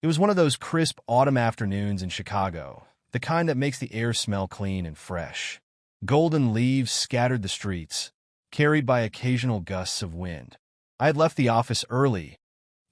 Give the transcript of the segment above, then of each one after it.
It was one of those crisp autumn afternoons in Chicago, the kind that makes the air smell clean and fresh. Golden leaves scattered the streets, carried by occasional gusts of wind. I had left the office early,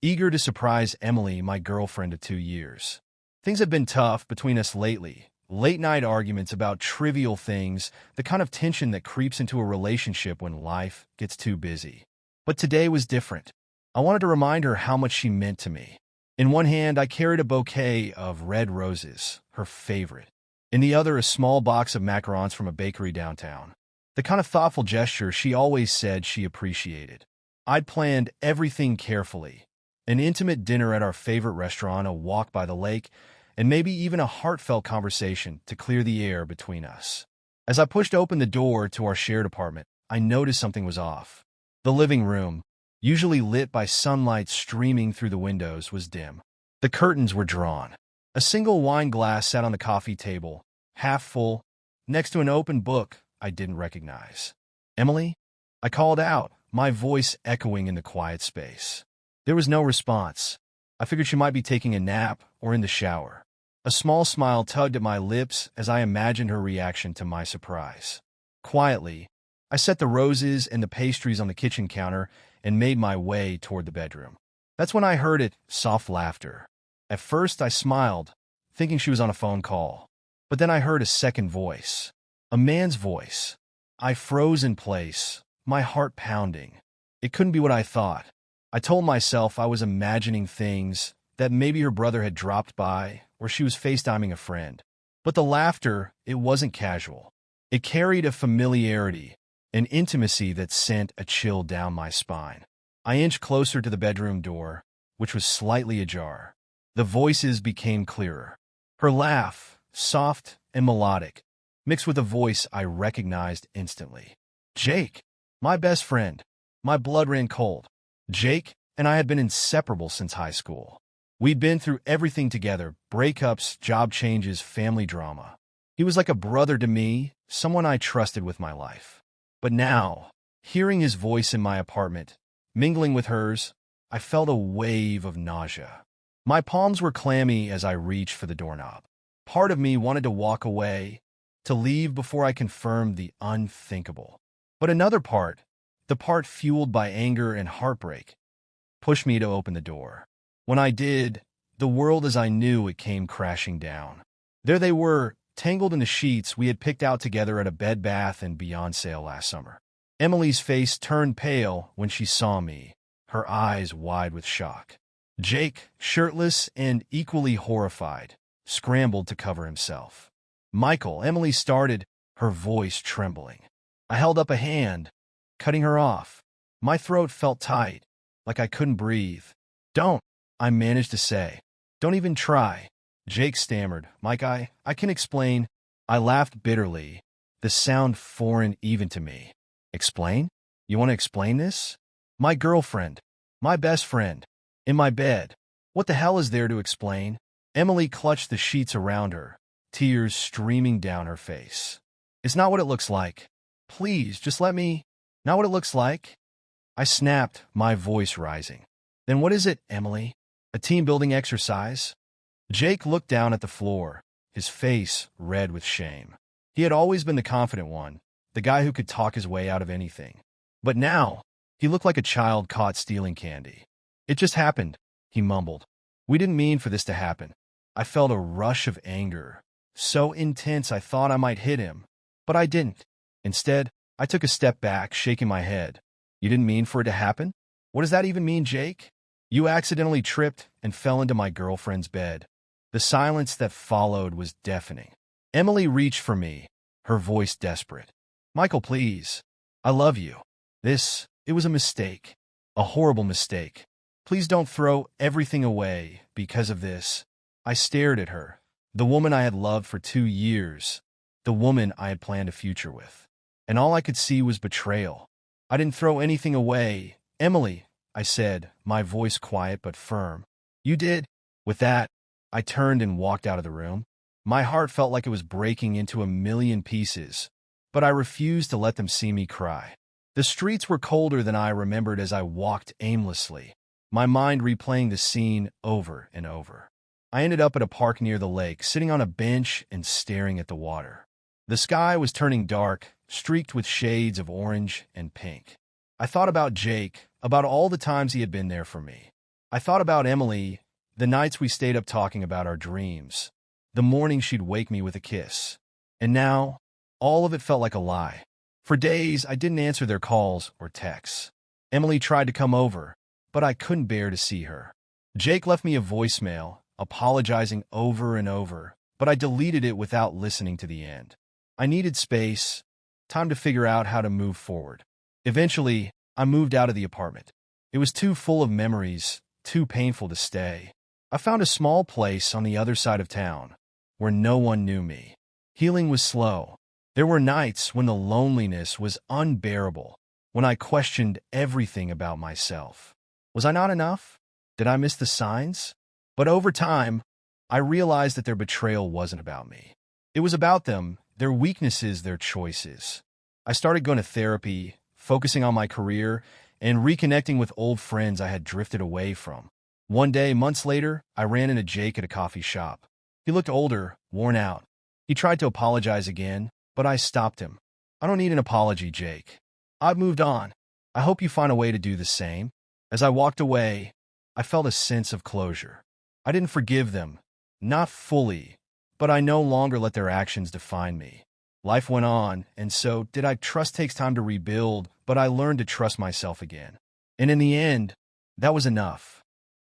eager to surprise Emily, my girlfriend of 2 years. Things had been tough between us lately. Late-night arguments about trivial things, the kind of tension that creeps into a relationship when life gets too busy. But today was different. I wanted to remind her how much she meant to me. In one hand, I carried a bouquet of red roses, her favorite. In the other, a small box of macarons from a bakery downtown. The kind of thoughtful gesture she always said she appreciated. I'd planned everything carefully. An intimate dinner at our favorite restaurant, a walk by the lake, and maybe even a heartfelt conversation to clear the air between us. As I pushed open the door to our shared apartment, I noticed something was off. The living room, usually lit by sunlight streaming through the windows, was dim. The curtains were drawn. A single wine glass sat on the coffee table, half full, next to an open book I didn't recognize. "Emily?" I called out, my voice echoing in the quiet space. There was no response. I figured she might be taking a nap or in the shower. A small smile tugged at my lips as I imagined her reaction to my surprise. Quietly, I set the roses and the pastries on the kitchen counter and made my way toward the bedroom. That's when I heard it, soft laughter. At first, I smiled, thinking she was on a phone call. But then I heard a second voice. A man's voice. I froze in place, my heart pounding. It couldn't be what I thought. I told myself I was imagining things, that maybe her brother had dropped by, or she was FaceTiming a friend. But the laughter, it wasn't casual. It carried a familiarity, an intimacy that sent a chill down my spine. I inched closer to the bedroom door, which was slightly ajar. The voices became clearer. Her laugh, soft and melodic, mixed with a voice I recognized instantly. Jake, my best friend. My blood ran cold. Jake and I had been inseparable since high school. We'd been through everything together, breakups, job changes, family drama. He was like a brother to me, someone I trusted with my life. But now, hearing his voice in my apartment, mingling with hers, I felt a wave of nausea. My palms were clammy as I reached for the doorknob. Part of me wanted to walk away, to leave before I confirmed the unthinkable. But another part, the part fueled by anger and heartbreak, pushed me to open the door. When I did, the world as I knew it came crashing down. There they were, tangled in the sheets we had picked out together at a Bed Bath & Beyond sale last summer. Emily's face turned pale when she saw me, her eyes wide with shock. Jake, shirtless and equally horrified, scrambled to cover himself. "Michael," Emily started, her voice trembling. I held up a hand, cutting her off. My throat felt tight, like I couldn't breathe. "Don't," I managed to say. "Don't even try." Jake stammered. "Mike, I can explain." I laughed bitterly, the sound foreign even to me. "Explain? You want to explain this?" "My girlfriend. My best friend. In my bed. What the hell is there to explain?" Emily clutched the sheets around her, tears streaming down her face. "It's not what it looks like. Please, just let me—" "Not what it looks like?" I snapped, my voice rising. "Then what is it, Emily? A team-building exercise?" Jake looked down at the floor, his face red with shame. He had always been the confident one, the guy who could talk his way out of anything. But now, he looked like a child caught stealing candy. "It just happened," he mumbled. "We didn't mean for this to happen." I felt a rush of anger, so intense I thought I might hit him. But I didn't. Instead, I took a step back, shaking my head. "You didn't mean for it to happen? What does that even mean, Jake?" "You accidentally tripped and fell into my girlfriend's bed." The silence that followed was deafening. Emily reached for me, her voice desperate. "Michael, please. I love you. It was a mistake. A horrible mistake. Please don't throw everything away because of this." I stared at her, the woman I had loved for 2 years, the woman I had planned a future with. And all I could see was betrayal. "I didn't throw anything away, Emily," I said, my voice quiet but firm. "You did." With that, I turned and walked out of the room. My heart felt like it was breaking into a million pieces, but I refused to let them see me cry. The streets were colder than I remembered as I walked aimlessly, my mind replaying the scene over and over. I ended up at a park near the lake, sitting on a bench and staring at the water. The sky was turning dark, streaked with shades of orange and pink. I thought about Jake, about all the times he had been there for me. I thought about Emily, the nights we stayed up talking about our dreams, the morning she'd wake me with a kiss. And now, all of it felt like a lie. For days, I didn't answer their calls or texts. Emily tried to come over, but I couldn't bear to see her. Jake left me a voicemail, apologizing over and over, but I deleted it without listening to the end. I needed space, time to figure out how to move forward. Eventually, I moved out of the apartment. It was too full of memories, too painful to stay. I found a small place on the other side of town, where no one knew me. Healing was slow. There were nights when the loneliness was unbearable, when I questioned everything about myself. Was I not enough? Did I miss the signs? But over time, I realized that their betrayal wasn't about me. It was about them, their weaknesses, their choices. I started going to therapy, focusing on my career, and reconnecting with old friends I had drifted away from. One day, months later, I ran into Jake at a coffee shop. He looked older, worn out. He tried to apologize again, but I stopped him. I don't need an apology, Jake. I've moved on. I hope you find a way to do the same. As I walked away, I felt a sense of closure. I didn't forgive them, not fully, but I no longer let their actions define me. Life went on, and so did I. Trust takes time to rebuild, but I learned to trust myself again. And in the end, that was enough.